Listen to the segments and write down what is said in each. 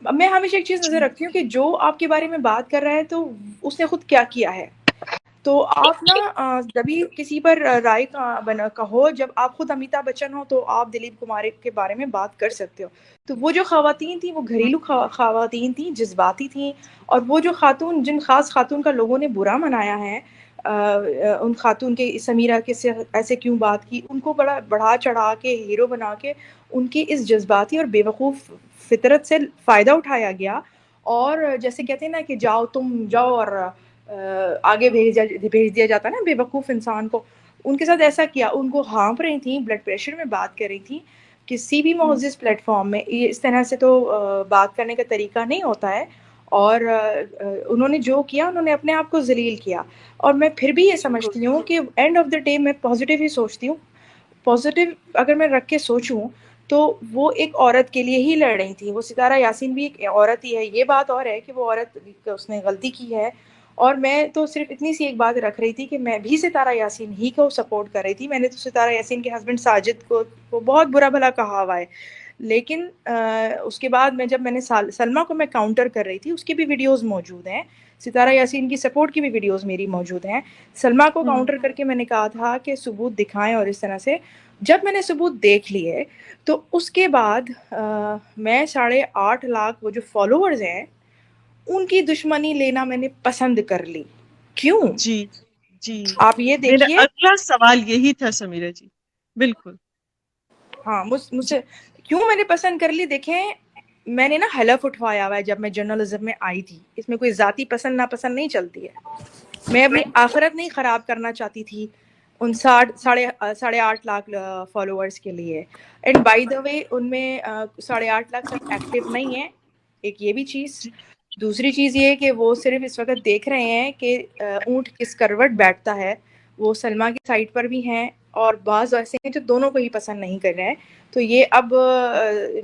میں ہمیشہ ایک چیز نظر رکھتی ہوں کہ جو آپ کے بارے میں بات کر رہا ہے تو اس نے خود کیا کیا ہے. تو آپ نا جب بھی کسی پر رائے کہو، جب آپ خود امیتابھ بچن ہو تو آپ دلیپ کمار کے بارے میں بات کر سکتے ہو. تو وہ جو خواتین تھیں وہ گھریلو خواتین تھیں، جذباتی تھیں، اور وہ جو خاتون، جن خاص خاتون کا لوگوں نے برا منایا ہے، ان خاتون کے سمیرہ کے سے ایسے کیوں بات کی، ان کو بڑا بڑھا چڑھا کے ہیرو بنا کے ان کی اس جذباتی اور بیوقوف فطرت سے فائدہ اٹھایا گیا. اور جیسے کہتے ہیں نا کہ جاؤ تم جاؤ اور آگے بھیج دیا جاتا ہے نا بے وقوف انسان کو، ان کے ساتھ ایسا کیا. ان کو ہانپ رہی تھیں، بلڈ پریشر میں بات کر رہی تھیں. کسی بھی معزز پلیٹ فارم میں اس طرح سے تو بات کرنے کا طریقہ نہیں ہوتا ہے. اور انہوں نے جو کیا، انہوں نے اپنے آپ کو ذلیل کیا. اور میں پھر بھی یہ سمجھتی ہوں کہ اینڈ آف دا ڈے میں پازیٹیو ہی سوچتی ہوں. پازیٹیو اگر میں رکھ کے سوچوں تو وہ ایک عورت کے لیے ہی لڑ رہی تھی. وہ ستارہ یاسین بھی ایک عورت ہی ہے. یہ بات اور ہے کہ وہ عورت، اس نے غلطی کی ہے. اور میں تو صرف اتنی سی ایک بات رکھ رہی تھی کہ میں بھی ستارہ یاسین ہی کو سپورٹ کر رہی تھی. میں نے تو ستارہ یاسین کے ہسبینڈ ساجد کو بہت برا بھلا کہا ہوا ہے. لیکن اس کے بعد جب میں نے سلمیٰ کو میں کاؤنٹر کر رہی تھی، اس کی بھی ویڈیوز موجود ہیں. ستارہ یاسین کی سپورٹ کی بھی ویڈیوز میری موجود ہیں. سلمیٰ کو کاؤنٹر کر کے میں نے کہا تھا کہ ثبوت دکھائیں، اور اس طرح سے جب میں نے ثبوت دیکھ لیے تو اس کے بعد میں 8.5 لاکھ وہ جو فالوورز ہیں ان کی دشمنی لینا میں نے پسند کر لی. کیوں؟ جی جی، آپ یہ میرا دیکھیے. اگلا سوال یہی تھا سمیرہ جی. بالکل. ہاں، مجھ جی سے کیوں میں نے پسند کر لی؟ دیکھیں، میں نے نا حلف اٹھوایا ہوا ہے جب میں جرنلزم میں آئی تھی. اس میں کوئی ذاتی پسند ناپسند نہیں چلتی ہے. میں اپنی آخرت نہیں خراب کرنا چاہتی تھی ان 8.5 لاکھ فالوورز کے لیے. اینڈ بائی دا وے ان میں 8.5 لاکھ سب ایکٹیو نہیں ہیں. ایک یہ بھی چیز. دوسری چیز یہ کہ وہ صرف اس وقت دیکھ رہے ہیں کہ اونٹ کس کروٹ بیٹھتا ہے. وہ سلمیٰ کی سائڈ پر بھی ہیں، اور بعض ایسے ہیں جو دونوں کو ہی پسند نہیں کر رہے ہیں. تو یہ اب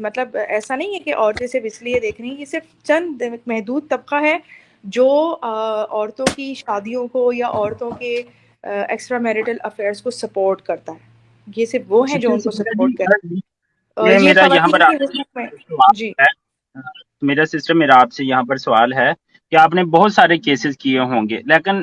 مطلب ایسا نہیں ہے کہ عورتیں صرف اس لیے دیکھ رہی ہیں. یہ صرف چند محدود طبقہ ہے جو عورتوں کی شادیوں کو یا عورتوں کے ایکسٹرا میریٹل افیئرس کو سپورٹ کرتا ہے. یہ صرف وہ ہیں جو ان کو جی، سپورٹ کریں. یہ یہ میرا یہاں پر خواتین آپ کی حکومت میں. سوال جی ہے، میرا سسٹر، میرا آپ سے یہاں پر سوال ہے کہ آپ نے بہت سارے کیسز کیے ہوں گے، لیکن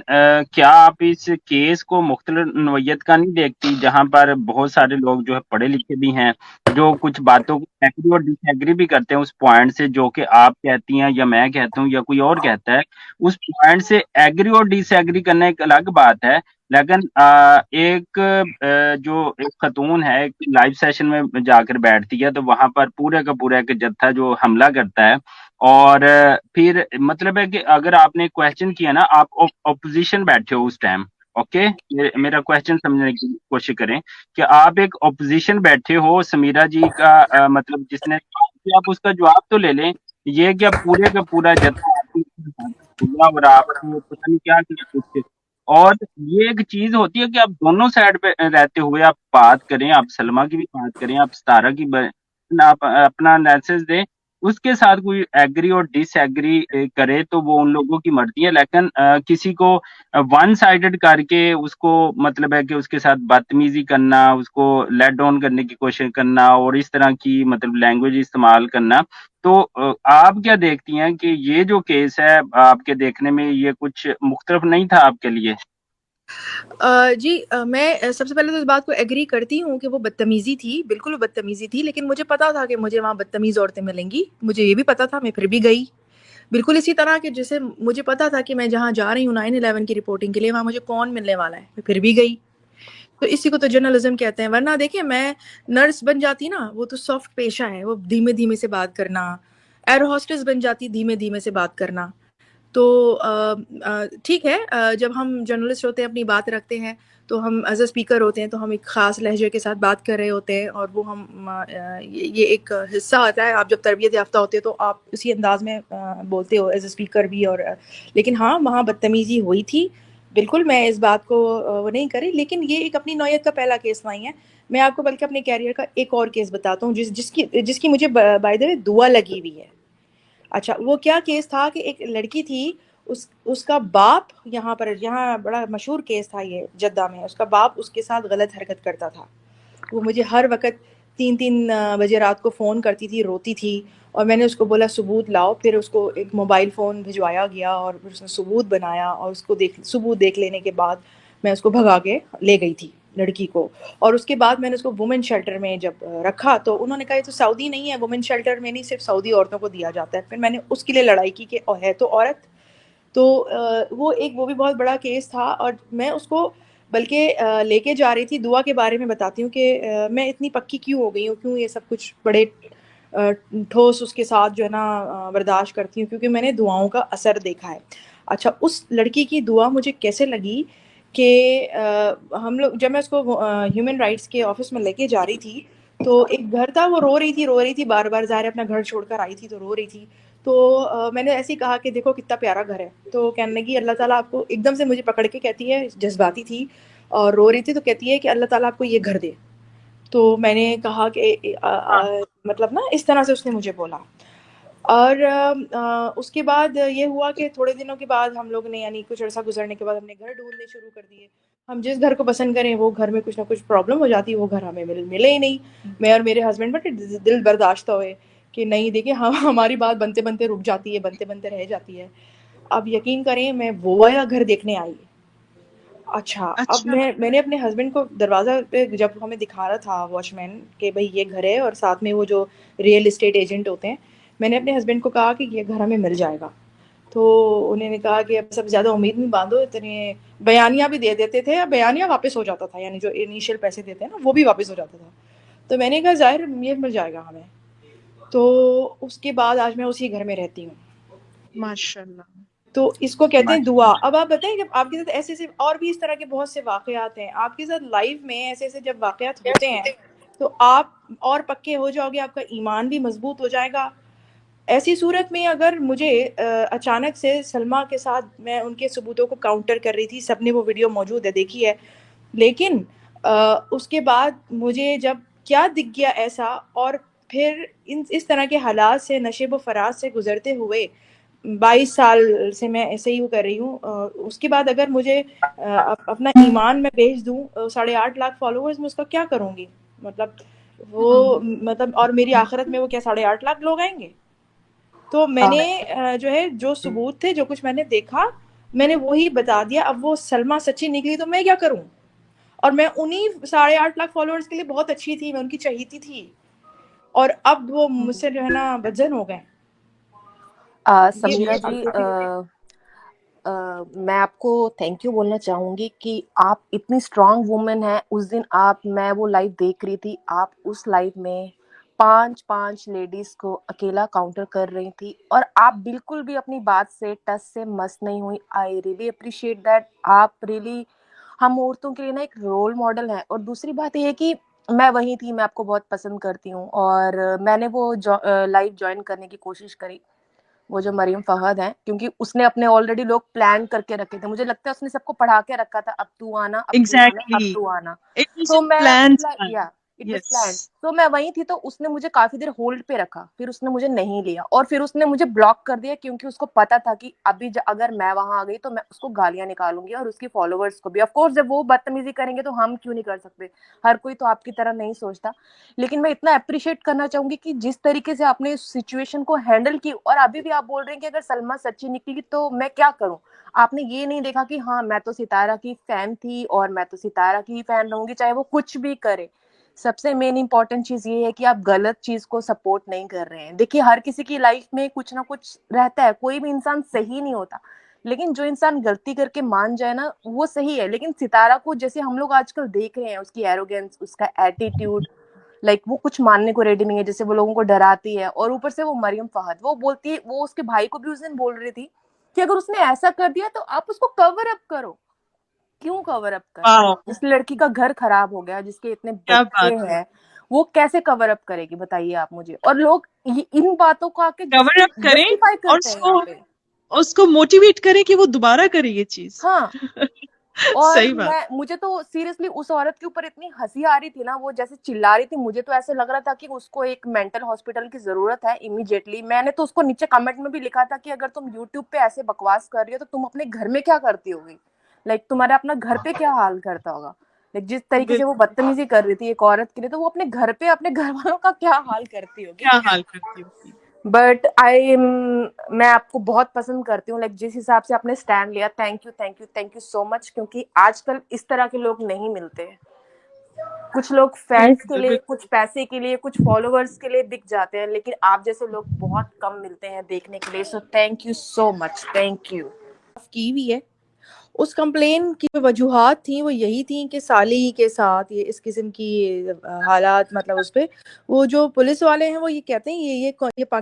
کیا آپ اس کیس کو مختلف نوعیت کا نہیں دیکھتی، جہاں پر بہت سارے لوگ جو ہے پڑھے لکھے بھی ہیں، جو کچھ باتوں کو ایگری اور ڈس ایگری بھی کرتے ہیں اس پوائنٹ سے جو کہ آپ کہتی ہیں یا میں کہتا ہوں یا کوئی اور کہتا ہے. اس پوائنٹ سے ایگری اور ڈس ایگری کرنا ایک الگ بات ہے، لیکن ایک جو ایک خاتون ہے لائیو سیشن میں جا کر بیٹھتی ہے تو وہاں پر پورے کا پورا ایک جتھا جو حملہ کرتا ہے. اور پھر مطلب ہے کہ اگر آپ نے کوشچن کیا نا، آپ اپوزیشن بیٹھے ہو اس ٹائم، اوکے، میرا کوشچن سمجھنے کی کوشش کریں کہ آپ ایک اپوزیشن بیٹھے ہو سمیرہ جی کا مطلب جس نے آپ اس کا جواب تو لے لیں. یہ کیا پورے کا پورا جتھا آپ کی اور آپ کو پتہ نہیں کیا کچھ. اور یہ ایک چیز ہوتی ہے کہ آپ دونوں سائڈ پہ رہتے ہوئے آپ بات کریں، آپ سلمیٰ کی بھی بات کریں، آپ ستارہ کی آپ اپنا انالیسس دیں. اس کے ساتھ کوئی ایگری اور ڈس ایگری کرے تو وہ ان لوگوں کی مرضی ہے، لیکن کسی کو ون سائیڈڈ کر کے اس کو مطلب ہے کہ اس کے ساتھ بدتمیزی کرنا، اس کو لیٹ ڈاؤن کرنے کی کوشش کرنا اور اس طرح کی مطلب لینگویج استعمال کرنا. تو آپ کیا دیکھتی ہیں کہ یہ جو کیس ہے آپ کے دیکھنے میں یہ کچھ مختلف نہیں تھا آپ کے لیے؟ جی، میں سب سے پہلے تو اس بات کو ایگری کرتی ہوں کہ وہ بدتمیزی تھی، بالکل بدتمیزی تھی. لیکن مجھے پتا تھا کہ مجھے وہاں بدتمیز عورتیں ملیں گی. مجھے یہ بھی پتا تھا، میں پھر بھی گئی. بالکل اسی طرح کہ جیسے مجھے پتا تھا کہ میں جہاں جا رہی ہوں 9/11 کی رپورٹنگ کے لیے، وہاں مجھے کون ملنے والا ہے، میں پھر بھی گئی. تو اسی کو تو جرنلزم کہتے ہیں. ورنہ دیکھیں، میں نرس بن جاتی نا، وہ تو سافٹ پیشہ ہے، وہ دھیمے دھیمے سے بات کرنا. ایئر ہوسٹس بن جاتی، دھیمے دھیمے سے بات کرنا. تو ٹھیک ہے، جب ہم جرنلسٹ ہوتے ہیں، اپنی بات رکھتے ہیں، تو ہم ایز اے اسپیکر ہوتے ہیں، تو ہم ایک خاص لہجے کے ساتھ بات کر رہے ہوتے ہیں، اور وہ ہم یہ ایک حصہ ہوتا ہے. آپ جب تربیت یافتہ ہوتے ہیں تو آپ اسی انداز میں بولتے ہو ایز اے اسپیکر بھی. اور لیکن ہاں، وہاں بدتمیزی ہوئی تھی، بالکل. میں اس بات کو وہ نہیں کری، لیکن یہ ایک اپنی نوعیت کا پہلا کیس نہیں ہے. میں آپ کو بلکہ اپنے کیریئر کا ایک اور کیس بتاتا ہوں جس کی مجھے بائی دا وے دعا لگی ہوئی ہے. اچھا، وہ کیا کیس تھا کہ ایک لڑکی تھی، اس کا باپ یہاں بڑا مشہور کیس تھا یہ جدہ میں. اس کا باپ اس کے ساتھ غلط حرکت کرتا تھا. وہ مجھے ہر وقت 3 بجے رات کو فون کرتی تھی، روتی تھی، اور میں نے اس کو بولا ثبوت لاؤ، پھر اس کو ایک موبائل فون بھجوایا گیا اور پھر اس نے ثبوت بنایا، اور اس کو ثبوت دیکھ لینے کے بعد میں اس کو بھگا کے لے گئی تھی لڑکی کو. اور اس کے بعد میں نے اس کو وومن شیلٹر میں جب رکھا تو انہوں نے کہا یہ تو سعودی نہیں ہے، وومن شیلٹر میں نہیں، صرف سعودی عورتوں کو دیا جاتا ہے. پھر میں نے اس کے لیے لڑائی کی کہ ہے تو عورت. تو وہ بھی بہت بڑا کیس تھا. اور میں اس کو بلکہ لے کے جا رہی تھی. دعا کے بارے میں بتاتی ہوں کہ میں اتنی پکی کیوں ہو گئی ہوں، کیوں یہ سب کچھ بڑے ٹھوس اس کے ساتھ جو ہے نا برداشت کرتی ہوں، کیونکہ میں نے دعاؤں کا اثر دیکھا ہے. اچھا، اس لڑکی کی دعا مجھے کیسے لگی کہ ہم لوگ جب میں اس کو ہیومن رائٹس کے آفس میں لے کے جا رہی تھی تو ایک گھر تھا، وہ رو رہی تھی بار بار، ظاہر اپنا گھر چھوڑ کر آئی تھی تو رو رہی تھی. تو میں نے ایسے ہی کہا کہ دیکھو کتنا پیارا گھر ہے. تو کہنے لگی اللہ تعالیٰ آپ کو، ایک دم سے مجھے پکڑ کے کہتی ہے، جذباتی تھی اور رو رہی تھی، تو کہتی ہے کہ اللہ تعالیٰ آپ کو یہ گھر دے. تو میں نے کہا کہ مطلب نا اس طرح سے اس نے مجھے بولا. اور اس کے بعد یہ ہوا کہ تھوڑے دنوں کے بعد ہم لوگ نے، یعنی کچھ عرصہ گزرنے کے بعد ہم نے گھر ڈھونڈنے شروع کر دیے. ہم جس گھر کو پسند کریں وہ گھر میں کچھ نہ کچھ پرابلم ہو جاتی ہے، وہ گھر ہمیں ملے ہی نہیں. میں اور میرے ہسبینڈ بٹ دل برداشتہ ہوئے کہ نہیں، دیکھیں ہماری بات بنتے بنتے رک جاتی ہے، بنتے بنتے رہ جاتی ہے. اب یقین کریں میں وہ والا گھر دیکھنے آئی. اچھا، اب اچھا. میں نے اپنے ہسبینڈ کو دروازہ پہ جب ہمیں دکھا رہا تھا واچ مین کہ بھائی یہ گھر ہے، اور ساتھ میں وہ جو ریئل اسٹیٹ ایجنٹ ہوتے ہیں، میں نے اپنے ہسبینڈ کو کہا کہ یہ گھر ہمیں مل جائے گا. تو انہوں نے کہا کہ اب سب زیادہ امید نہیں باندھو، اتنے بیانیہ بھی دے دیتے تھے، بیانیہ واپس ہو جاتا تھا، یعنی جو انیشیل پیسے دیتے ہیں نا وہ بھی واپس ہو جاتا تھا. تو میں نے کہا ظاہر یہ مل جائے گا ہمیں. تو اس کے بعد آج میں اسی گھر میں رہتی ہوں. ماشاء اللہ. تو اس کو کہتے ہیں ماشاء دعا. اللہ. اب آپ بتائیں جب آپ کے ساتھ ایسے ایسے اور بھی اس طرح کے بہت سے واقعات ہیں آپ کے ساتھ لائف میں، ایسے ایسے جب واقعات ہوتے ہیں تو آپ اور پکے ہو جاؤ گے، آپ کا ایمان بھی مضبوط ہو جائے گا. ایسی صورت میں اگر مجھے اچانک سے سلمیٰ کے ساتھ، میں ان کے ثبوتوں کو کاؤنٹر کر رہی تھی، سب نے وہ ویڈیو موجود ہے، دیکھی ہے، لیکن اس کے بعد مجھے جب کیا دکھ گیا ایسا، اور پھر اس طرح کے حالات سے، نشیب و فراز سے گزرتے ہوئے 22 سال سے میں ایسے ہی کر رہی ہوں. اس کے بعد اگر مجھے اپنا ایمان میں بیچ دوں 8.5 لاکھ فالوورز میں، اس کا کیا کروں گی؟ مطلب وہ مطلب، اور میری آخرت میں وہ کیا 8.5 لاکھ لوگ آئیں گے؟ تو میں نے جو ہے جو ثبوت تھے، جو کچھ میں نے دیکھا، میں نے وہی بتا دیا. اب وہ سلمیٰ سچی نکلی تو میں کیا کروں؟ اور میں انہی 8.5 لاکھ فالوورز کے لیے بہت اچھی تھی، میں ان کی چہیتی تھی، اور اب وہ مجھ سے جو ہے نا بدزن ہو گئے. سمیرہ یہ جی، میں آپ کو تھینک یو بولنا چاہوں گی کہ آپ اتنی اسٹرانگ وومن ہیں. اس دن میں وہ لائف دیکھ رہی تھی، آپ اس لائف میں 5 لیڈیز کو اکیلا کاؤنٹر کر رہی تھی، اور آپ بالکل بھی اپنی بات سے ٹس سے مس نہیں ہوئی. I really appreciate that. آپ ریئلی ہم عورتوں کے لیے نا ایک رول ماڈل ہیں. اور دوسری بات یہ ہے کہ میں وہی تھی، میں آپ کو بہت پسند کرتی ہوں، اور میں نے وہ لائف جوائن کرنے کی کوشش کری، وہ جو مریم فہد ہیں، کیونکہ اس نے اپنے آلریڈی لوگ پلان کر کے رکھے تھے. مجھے لگتا ہے اس نے سب کو پڑھا کے رکھا تھا، اب تو آنا، اب تو آنا، اب ایگزیکٹلی. تو آنا. اٹ واز تو اے میں plan. It was yes. Planned. تو میں وہیں تھی، تو اس نے مجھے کافی دیر ہولڈ پہ رکھا، پھر اس نے مجھے نہیں لیا، اور پھر اس نے مجھے بلاک کر دیا، کیونکہ اس کو پتا تھا کہ ابھی اگر میں وہاں آ گئی تو میں اس کو گالیاں نکالوں گی، اور اس کی فالوورز کو بھی. آف کورس جب وہ بدتمیزی کریں گے تو ہم کیوں نہیں کر سکتے؟ ہر کوئی تو آپ کی طرح نہیں سوچتا. لیکن میں اتنا اپریشیٹ کرنا چاہوں گی کہ جس طریقے سے آپ نے اس سچویشن کو ہینڈل کی، اور ابھی بھی آپ بول رہے ہیں کہ اگر سلمیٰ سچی نکلی تو میں کیا کروں. آپ نے یہ نہیں دیکھا کہ ہاں میں تو ستارہ کی فین تھی، اور میں تو ستارہ کی ہی فین رہوں گی چاہے وہ کچھ بھی کرے. سب سے مین امپورٹنٹ چیز یہ ہے کہ آپ غلط چیز کو سپورٹ نہیں کر رہے ہیں. دیکھیے ہر کسی کی لائف میں کچھ نہ کچھ رہتا ہے، کوئی بھی انسان صحیح نہیں ہوتا، لیکن جو انسان غلطی کر کے مان جائے نا وہ صحیح ہے. لیکن ستارہ کو جیسے ہم لوگ آج کل دیکھ رہے ہیں، اس کی ایروگینس، اس کا ایٹیٹیوڈ، وہ کچھ ماننے کو ریڈی نہیں ہے، جیسے وہ لوگوں کو ڈراتی ہے. اور اوپر سے وہ مریم فہد، وہ بولتی ہے، وہ اس کے بھائی کو بھی اس دن بول رہی تھی کہ اگر اس نے ایسا کر دیا تو آپ اس کو کور اپ کرو. کیوں کور اپ کرے؟ واو. جس لڑکی کا گھر خراب ہو گیا، جس کے اتنے کیا بچے بات ہے. ہیں، وہ کیسے کور اپ کرے گی بتائیے آپ مجھے؟ اور لوگ ان باتوں کو آ کے کور اپ کریں جسٹیفائی اور کرتے ہیں یہاں پہ. اس کو موٹیویٹ کریں کہ وہ دوبارہ کرے یہ چیز. ہاں. اور صحیح بات. مجھے تو سیریسلی اس عورت کے اوپر اتنی ہنسی آ رہی تھی نا، وہ جیسے چلا رہی تھی، مجھے تو ایسے لگ رہا تھا کہ اس کو ایک مینٹل ہاسپٹل کی ضرورت ہے امیڈیٹلی. میں نے تو اس کو نیچے کمنٹ میں بھی لکھا تھا کہ اگر تم یوٹیوب پہ ایسے بکواس کر رہی ہو تو تم اپنے گھر میں کیا کرتی ہوگی؟ تمہارا اپنا گھر پہ کیا حال کرتا ہوگا؟ جس طریقے سے وہ بدتمیزی کر رہی تھی ایک عورت کے لیے، تو وہ اپنے گھر پہ اپنے گھر والوں کا کیا حال کرتی ہوگی؟ کیا حال کرتی ہوگی. بٹ میں آپ کو بہت پسند کرتی ہوں, لائک جس حساب سے آپ نے اسٹینڈ لیا, thank you thank you thank you so much, کیونکہ آج کل اس طرح کے لوگ نہیں ملتے. کچھ لوگ فینس کے لیے, کچھ پیسے کے لیے, کچھ فالوورس کے لیے بک جاتے ہیں, لیکن آپ جیسے لوگ بہت کم ملتے ہیں دیکھنے کے لیے. So thank you so much, thank you. کی ہوئی ہے. اس کمپلین کی وجوہات تھیں وہ یہی تھیں کہ سالی کے ساتھ یہ اس قسم کی حالات, مطلب اس پہ وہ جو پولیس والے ہیں وہ یہ کہتے ہیں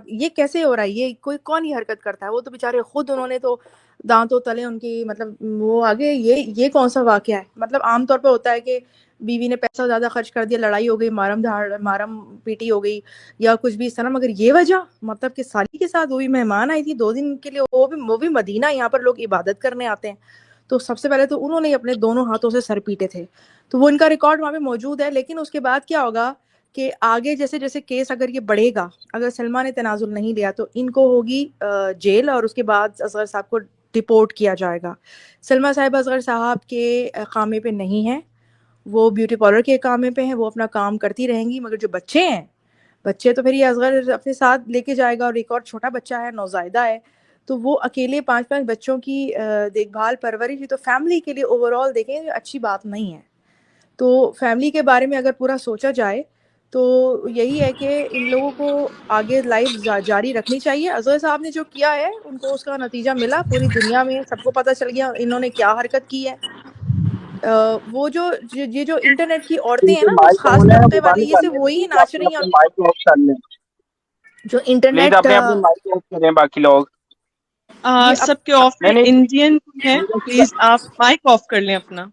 یہ کیسے ہو رہا ہے, یہ کوئی کون یہ حرکت کرتا ہے. وہ تو بیچارے خود انہوں نے تو دانتوں تلے ان کی, مطلب وہ آگے یہ کون سا واقعہ ہے. مطلب عام طور پہ ہوتا ہے کہ بیوی نے پیسہ زیادہ خرچ کر دیا, لڑائی ہو گئی, مارم پیٹی ہو گئی یا کچھ بھی اس طرح, مگر یہ وجہ مطلب کہ سالی کے ساتھ وہی مہمان آئی تھی 2 دن کے لیے, وہ بھی مدینہ, یہاں پر لوگ عبادت کرنے آتے ہیں. تو سب سے پہلے تو انہوں نے اپنے دونوں ہاتھوں سے سر پیٹے تھے, تو وہ ان کا ریکارڈ وہاں پہ موجود ہے. لیکن اس کے بعد کیا ہوگا کہ آگے جیسے جیسے کیس اگر یہ بڑھے گا, اگر سلمہ نے تنازل نہیں لیا تو ان کو ہوگی جیل, اور اس کے بعد اصغر صاحب کو ڈپورٹ کیا جائے گا. سلمہ صاحب اصغر صاحب کے اقامے پہ نہیں ہیں, وہ بیوٹی پارلر کے اقامے پہ ہیں, وہ اپنا کام کرتی رہیں گی. مگر جو بچے ہیں, بچے تو پھر یہ اصغر اپنے ساتھ لے کے جائے گا, اور ایک اور چھوٹا بچہ ہے, نوزائیدہ ہے, تو وہ اکیلے 5 بچوں کی دیکھ بھال پرورش, تو فیملی کے لیے اوور آل دیکھیں اچھی بات نہیں ہے. تو فیملی کے بارے میں اگر پورا سوچا جائے تو یہی ہے کہ ان لوگوں کو آگے لائف جاری رکھنی چاہیے. اصغر صاحب نے جو کیا ہے ان کو اس کا نتیجہ ملا, پوری دنیا میں سب کو پتہ چل گیا انہوں نے کیا حرکت کی ہے. وہ یہ جو انٹرنیٹ کی عورتیں ہیں نا, وہ خاص طبقے والی, یہ صرف وہی ناچ رہی ہیں جو پلیز انٹرنیٹ اپنے مائک آف کریں باقی لوگ. یہ سب کے آف نہیں انڈین ہے, پلیز آپ مائک آف کر لیں اپنا.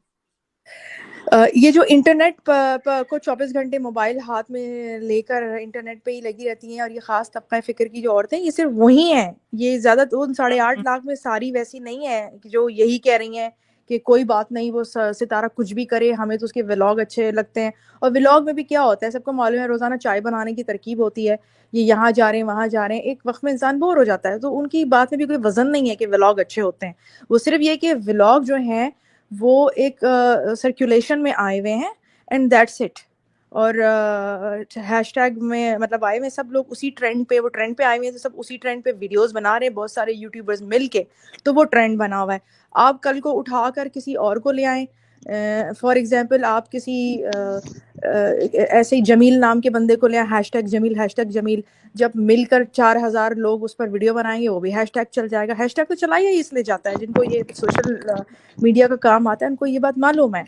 یہ جو انٹرنیٹ کو 24 گھنٹے موبائل ہاتھ میں لے کر انٹرنیٹ پہ ہی لگی رہتی ہیں, اور یہ خاص طبقہ فکر کی جو عورتیں, یہ صرف وہی ہیں. یہ زیادہ 8.5 لاکھ میں ساری ویسی نہیں ہیں جو یہی کہہ رہی ہیں کہ کوئی بات نہیں, وہ ستارہ کچھ بھی کرے, ہمیں تو اس کے ولاگ اچھے لگتے ہیں. اور ولاگ میں بھی کیا ہوتا ہے, سب کو معلوم ہے, روزانہ چائے بنانے کی ترکیب ہوتی ہے, یہ یہاں جا رہے ہیں وہاں جا رہے ہیں, ایک وقت میں انسان بور ہو جاتا ہے. تو ان کی بات میں بھی کوئی وزن نہیں ہے کہ ولاگ اچھے ہوتے ہیں. وہ صرف یہ کہ ولاگ جو ہیں وہ ایک سرکولیشن میں آئے ہوئے ہیں, اینڈ دیٹس اٹ. اور ہیش ٹیگ میں مطلب آئے ہوئے سب لوگ اسی ٹرینڈ پہ, وہ ٹرینڈ پہ آئے ہوئے ہیں, تو سب اسی ٹرینڈ پہ ویڈیوز بنا رہے ہیں, بہت سارے یوٹیوبرز مل کے, تو وہ ٹرینڈ بنا ہوا ہے. آپ کل کو اٹھا کر کسی اور کو لے آئیں, فار ایگزامپل آپ کسی ایسے ہی جمیل نام کے بندے کو لے آئیں, ہیش ٹیگ جمیل, جب مل کر 4,000 لوگ اس پر ویڈیو بنائیں گے, وہ بھی ہیش ٹیگ چل جائے گا. ہیش ٹیگ تو چلایا ہی اس لیے جاتا ہے جن کو یہ سوشل میڈیا کا کام آتا ہے, ان کو یہ بات معلوم ہے.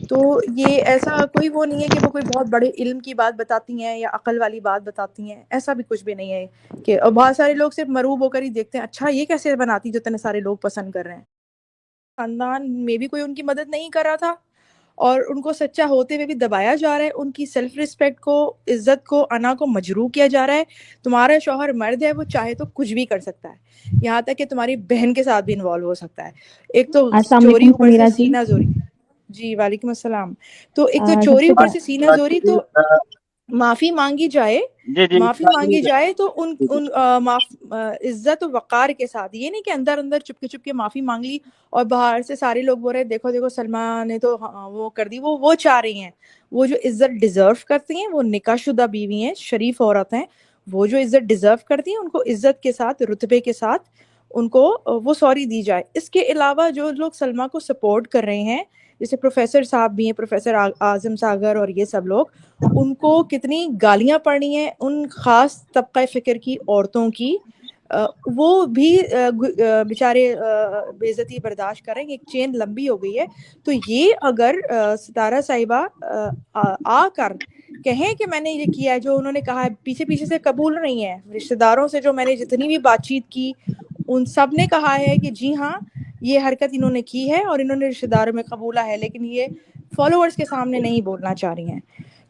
تو یہ ایسا کوئی وہ نہیں ہے کہ وہ کوئی بہت بڑے علم کی بات بتاتی ہیں یا عقل والی بات بتاتی ہیں, ایسا بھی کچھ بھی نہیں ہے. کہ اور بہت سارے لوگ صرف مروب ہو کر ہی دیکھتے ہیں, اچھا یہ کیسے بناتی جو اتنے سارے لوگ پسند کر رہے ہیں. خاندان میں بھی کوئی ان کی مدد نہیں کر رہا تھا, اور ان کو سچا ہوتے ہوئے بھی دبایا جا رہا ہے. ان کی سیلف رسپیکٹ کو, عزت کو, انا کو مجروح کیا جا رہا ہے. تمہارا شوہر مرد ہے, وہ چاہے تو کچھ بھی کر سکتا ہے, یہاں تک کہ تمہاری بہن کے ساتھ بھی انوالو ہو سکتا ہے. ایک تو السلام چوری علیکم اوپر سے سمیرہ جی. سینہ زوری. جی وعلیکم السلام. تو ایک تو سب چوری سے اوپر سے سینہ زوری, تو معافی مانگی جائے, معافی مانگی جائے تو ان عزت و وقار کے ساتھ, یہ نہیں کہ اندر اندر چپ کے معافی مانگ لی اور باہر سے سارے لوگ بول رہے دیکھو سلمہ نے تو وہ کر دی. وہ چاہ رہی ہیں, وہ جو عزت ڈیزرو کرتی ہیں, وہ نکاح شدہ بیوی ہیں, شریف عورت ہیں, وہ جو عزت ڈیزرو کرتی ہیں ان کو عزت کے ساتھ, رتبے کے ساتھ ان کو وہ سوری دی جائے. اس کے علاوہ جو لوگ سلمہ کو سپورٹ کر رہے ہیں, جیسے پروفیسر صاحب بھی ہیں, پروفیسر اعظم ساگر اور یہ سب لوگ, ان کو کتنی گالیاں پڑی ہیں ان خاص طبقہ فکر کی عورتوں کی. وہ بھی بیچارے بے عزتی برداشت کریں, ایک چین لمبی ہو گئی ہے. تو یہ اگر ستارہ صاحبہ آ کر کہیں کہ میں نے یہ کیا ہے, جو انہوں نے کہا ہے, پیچھے سے قبول نہیں ہے. رشتہ داروں سے جو میں نے جتنی بھی بات چیت کی, ان سب نے کہا ہے کہ جی ہاں یہ حرکت انہوں نے کی ہے اور انہوں نے رشتہ داروں میں قبولا ہے. لیکن یہ فالوورز کے سامنے نہیں بولنا چاہ رہی ہیں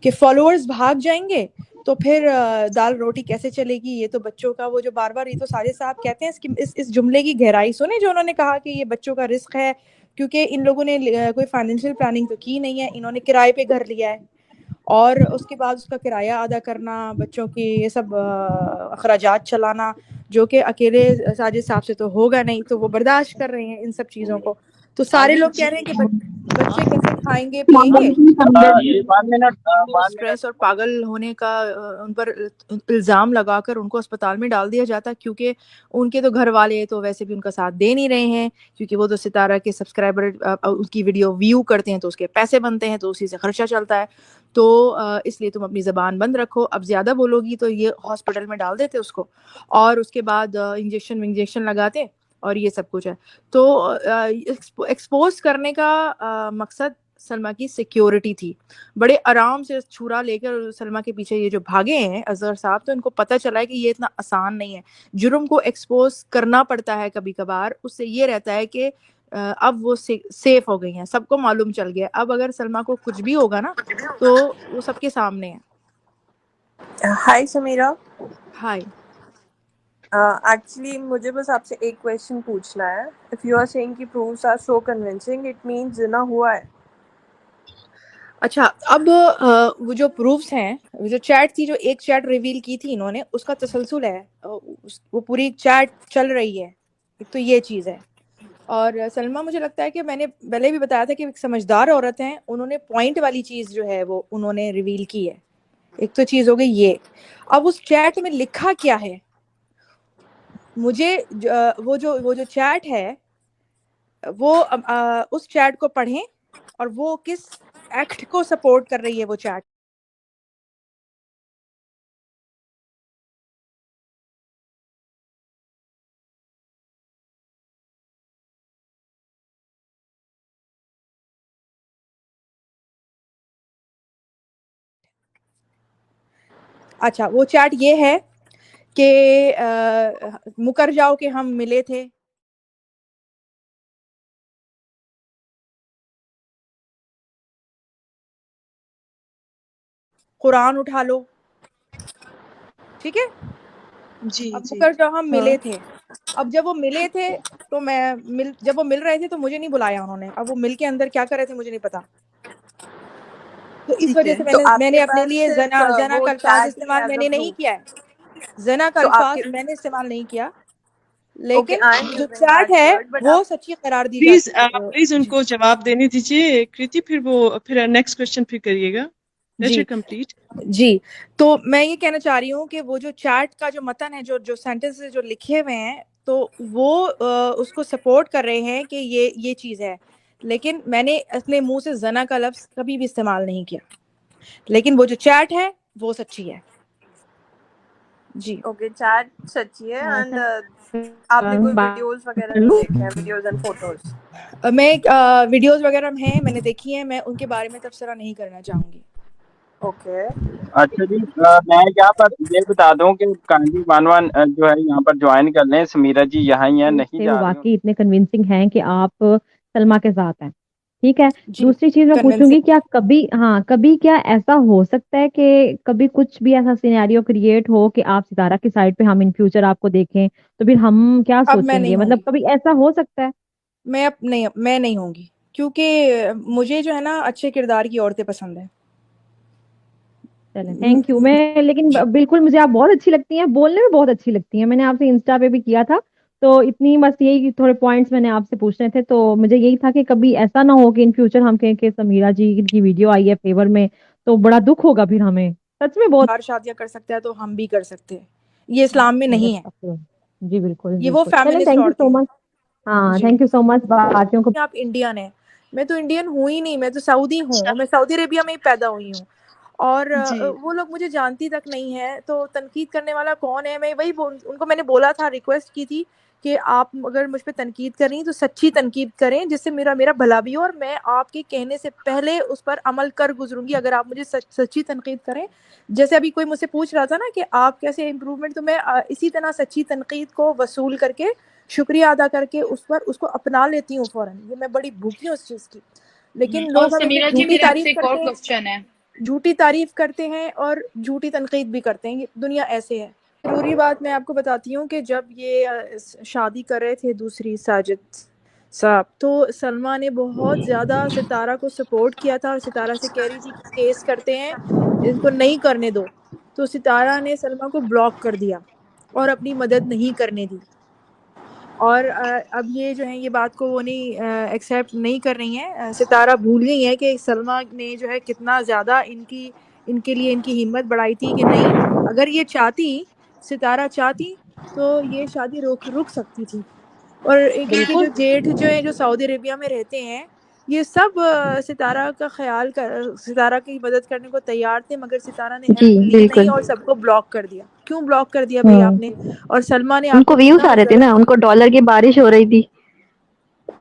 کہ فالوورز بھاگ جائیں گے تو پھر دال روٹی کیسے چلے گی. یہ تو بچوں کا وہ جو بار بار یہ تو ساجد صاحب کہتے ہیں, اس جملے کی گہرائی سنیں جو انہوں نے کہا کہ یہ بچوں کا رزق ہے, کیونکہ ان لوگوں نے کوئی فائنینشیل پلاننگ تو کی نہیں ہے, انہوں نے کرائے پہ گھر لیا ہے, اور اس کے بعد اس کا کرایہ ادا کرنا, بچوں کی یہ سب اخراجات چلانا, جو کہ اکیلے ساجد صاحب سے تو ہوگا نہیں, تو وہ برداشت کر رہے ہیں ان سب چیزوں کو. تو سارے لوگ کہہ رہے ہیں کہ بچے کیسے کھائیں گے پیئیں گے. ون منٹ اسٹریس اور پاگل ہونے کا ان پر الزام لگا کر ان کو اسپتال میں ڈال دیا جاتا، کیونکہ ان کے تو گھر والے تو ویسے بھی ان کا ساتھ دے نہیں رہے ہیں، کیونکہ وہ تو ستارہ کے سبسکرائبر اس کی ویڈیو ویو کرتے ہیں تو اس کے پیسے بنتے ہیں، تو اسی سے خرچہ چلتا ہے. تو اس لیے تم اپنی زبان بند رکھو، اب زیادہ بولو گی تو یہ ہاسپٹل میں ڈال دیتے اس کو، اور اس کے بعد انجیکشن لگاتے اور یہ سب کچھ ہے. تو ایکسپوز کرنے کا مقصد سلمیٰ کی سیکیورٹی تھی. بڑے آرام سے چھرا لے کر سلمیٰ کے پیچھے یہ جو بھاگے ہیں اظہر صاحب، تو ان کو پتہ چلا ہے کہ یہ اتنا آسان نہیں ہے. جرم کو ایکسپوز کرنا پڑتا ہے کبھی کبھار، اس سے یہ رہتا ہے کہ اب وہ سیف ہو گئی ہیں، سب کو معلوم چل گیا. اب اگر سلمیٰ کو کچھ بھی ہوگا نا تو وہ سب کے سامنے ہے. ہائی سمیرہ. ہائے. ایکچولی مجھے بس آپ سے ایک کویشچن پوچھنا ہے. اف یو آر سیئنگ کہ proofs are so convincing it means زنا ہوا ہے. اچھا، اب وہ جو پروفس ہیں، وہ جو چیٹ تھی، جو ایک چیٹ ریویل کی تھی انہوں نے، اس کا تسلسل ہے، وہ پوری چیٹ چل رہی ہے. ایک تو یہ چیز ہے. اور سلمیٰ مجھے لگتا ہے کہ میں نے پہلے بھی بتایا تھا کہ ایک سمجھدار عورت ہیں، انہوں نے پوائنٹ والی چیز جو ہے وہ انہوں نے ریویل کی ہے. ایک تو چیز ہو گئی یہ. اب اس چیٹ میں لکھا کیا ہے، مجھے وہ جو چیٹ ہے وہ اس چیٹ کو پڑھیں اور وہ کس ایکٹ کو سپورٹ کر رہی ہے وہ چیٹ. اچھا، وہ چیٹ یہ ہے کہ مکر جاؤ کہ ہم ملے تھے، قرآن اٹھا لو، ٹھیک ہے. جی اب جی. مکر جاؤ ہم ہاں ملے تھے. اب جب وہ ملے تھے تو جب وہ مل رہے تھے تو مجھے نہیں بلایا انہوں نے. اب وہ مل کے اندر کیا کر رہے تھے مجھے نہیں پتا. تو اس ٹھیک وجہ ہے. سے تو آپ میں کے نے اپنے پاس لیے صرف زنا وہ کا الفاظ چیٹ ہی استعمال ایز میں اے نے نہیں پروف. کیا ہے. زنا کا تو آپ الفاظ کے میں نے استعمال نہیں کیا، اوکے لیکن آئی ایم جو یوزنگ چیٹ دیٹ ہے ورڈ بٹ وہ آپ سچی قرار دی پلیز جاتی ہے. پلیز ان جی کو جواب دینے دیجیے کریتی، پھر نیکسٹ کوشچن پھر کریے گا. لیٹ جی اٹ کمپلیٹ. جی. تو میں یہ کہنا چاہ رہی ہوں کہ وہ جو چیٹ کا جو متن ہے، جو سینٹنس جو لکھے ہوئے ہیں، تو وہ اس کو سپورٹ کر رہے ہیں کہ یہ چیز ہے. لیکن میں نے اپنے منہ سے زنا کا لفظ کبھی بھی استعمال نہیں کیا، لیکن وہ جو چیٹ ہے وہ سچی ہے. جی. اوکے چیٹ سچی ہے. اینڈ آپ نے کوئی ویڈیوز وغیرہ نہیں دیکھے ہیں، ویڈیوز اینڈ فوٹوز؟ میں ویڈیوز وغیرہ ہیں، میں نے دیکھی ہیں، میں ان کے بارے میں تبصرہ نہیں کرنا چاہوں گی. اوکے اچھا جی، میں یہاں پر یہ بتا دوں کہ کانجی ون جو ہے یہاں پر جوائن کر لیں. سمیرہ جی یہاں ہی ہیں، نہیں وہ جا رہی ہوں. واقعی اتنے کنونسنگ ہیں کہ آپ سلمیٰ کے ساتھ ہیں. ٹھیک ہے. جی دوسری چیز میں پوچھوں گی، کنونسنگ. کیا کبھی کیا ایسا ہو سکتا ہے کہ کبھی کچھ بھی ایسا سینیریو کریٹ ہو کہ آپ ستارہ کی سائڈ پہ ہم ان فیوچر آپ کو دیکھیں تو پھر ہم کیا اب میں سوچیں نہیں گے؟ ہوں مطلب گی، کبھی ایسا ہو سکتا ہے؟ میں نہیں ہوں گی، کیونکہ مجھے جو ہے نا اچھے کردار کی عورتیں پسند ہیں. چلیں تھینک یو. میں لیکن بالکل مجھے آپ بہت اچھی لگتی ہیں، بولنے میں بہت اچھی لگتی ہیں. میں نے آپ سے انسٹا پہ بھی کیا تھا، تو اتنی بس یہی تھوڑے پوائنٹس میں نے آپ سے پوچھنے تھے. تو مجھے یہی تھا کہ کبھی ایسا نہ ہو کہ ان فیوچر ہم کہیں کہ سمیرہ جی کی ویڈیو آئی ہے فیور میں تو بڑا دکھ ہوگا پھر ہمیں. سچ میں بہت. بار شادیاں کر سکتا ہے تو ہم بھی کر سکتے ہیں، یہ اسلام میں نہیں ہے، جی بالکل یہ وہ بالکل. چلیں فیمنسٹ تھینک یو عورتیں سو ہیں. مچ. ہاں جی. تھینک یو سو مچ. باقیوں کو آپ انڈین ہیں، میں تو انڈین ہوں ہی نہیں، میں تو سعودی ہوں، میں سعودی عربیہ میں ہی پیدا ہوئی ہوں. اور جی وہ لوگ مجھے جانتی تک نہیں ہے، تو تنقید کرنے والا کون ہے؟ میں وہی ان کو میں نے بولا تھا، ریکویسٹ کی تھی کہ آپ اگر مجھ پہ تنقید کریں تو سچی تنقید کریں جس سے میرا بھلا بھی ہو، اور میں آپ کے کہنے سے پہلے اس پر عمل کر گزروں گی اگر آپ مجھے سچی تنقید کریں. جیسے ابھی کوئی مجھ سے پوچھ رہا تھا نا کہ آپ کیسے امپروومنٹ، تو میں اسی طرح سچی تنقید کو وصول کر کے شکریہ ادا کر کے اس کو اپنا لیتی ہوں فوراً. یہ میں بڑی بھوکی ہوں اس چیز کی. لیکن اور لوگ ہمیشہ سمیرہ جی جھوٹی میرا آپ سے تعریف ایک اور کرتے ہیں، کوشچن ہے. جھوٹی تعریف کرتے ہیں اور جھوٹی تنقید بھی کرتے ہیں. یہ دنیا ایسے ہے. ضروری بات میں آپ کو بتاتی ہوں کہ جب یہ شادی کر رہے تھے دوسری ساجد صاحب، تو سلمیٰ نے بہت زیادہ ستارہ کو سپورٹ کیا تھا، اور ستارہ سے کہہ رہی تھی کہ کیس کرتے ہیں، ان کو نہیں کرنے دو. تو ستارہ نے سلمیٰ کو بلاک کر دیا اور اپنی مدد نہیں کرنے دی. اور اب یہ جو ہے یہ بات کو وہ نہیں ایکسیپٹ نہیں کر رہی ہیں. ستارہ بھول گئی ہیں کہ سلمیٰ نے جو ہے کتنا زیادہ ان کے لیے ان کی ہمت بڑھائی تھی کہ نہیں اگر یہ چاہتی ستارہ چاہتی تو یہ شادی رک سکتی تھی. اور ایک ان کے جو جیٹھ جو ہیں جو سعودی عربیہ میں رہتے ہیں یہ سب ستارہ کا خیال ستارہ کی مدد کرنے کو تیار تھے مگر ستارہ نے جی ہیلپ لی بالکل. نہیں اور سب کو بلاک کر دیا. کیوں بلاک کر دیا بھائی آپ نے؟ اور سلمیٰ نے ان آپ کو کو ویوز کتنا آ رہے تھے نا، ان کو ڈالر کی بارش ہو رہی تھی.